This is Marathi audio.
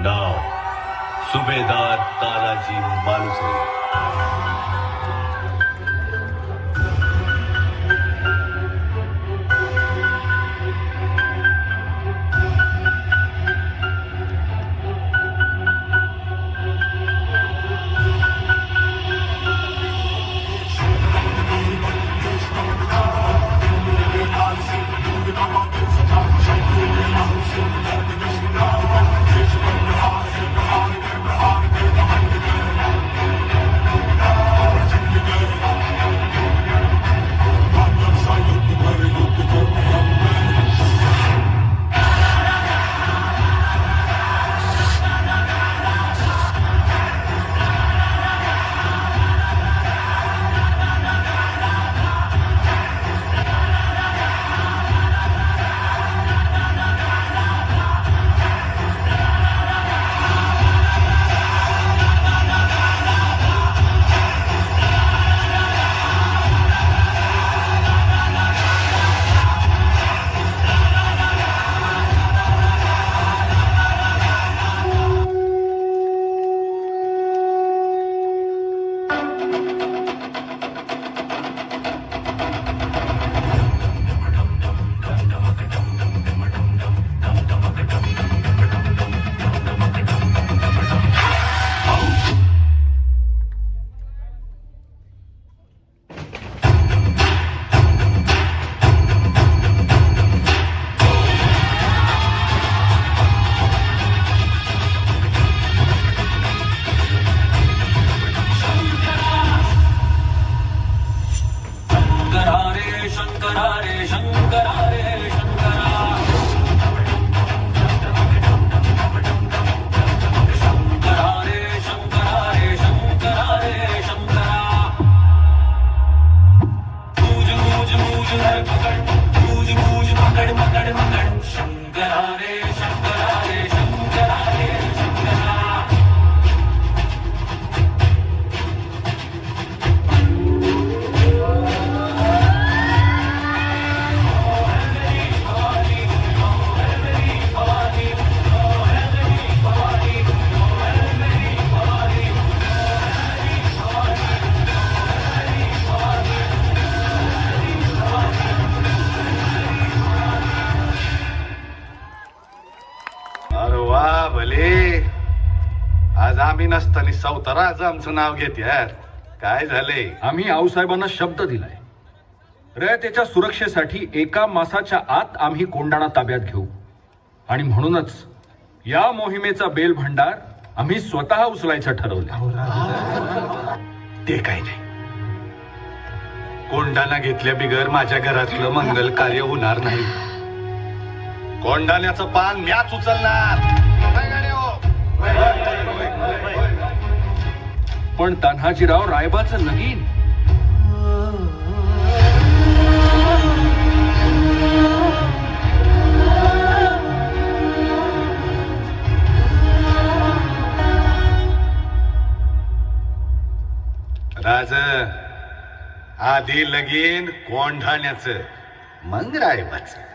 नाव सुभेदार तानाजी मालुसरे. आज आम्ही नसताना सावताराज आमचं नाव घेत यार. काय झालंय? आम्ही आऊसाहेबांना शब्द दिलाय, रयतेच्या सुरक्षेसाठी 1 मासाच्या आत आम्ही कोंडाणा ताब्यात घेऊ. आणि म्हणूनच या मोहिमेचा बेल भंडार आम्ही स्वतः उचलायचं ठरवलं. ते काय नाही, कोंडाणा घेतल्या बिगर माझ्या घरातलं मंगल कार्य होणार नाही. कोंडाण्याचं पान म्याच उचलणार. पण तान्हाजीराव रायबाचं लगीन. राज, आधी लगीन कोंढाण्याचं, मग रायबाचं.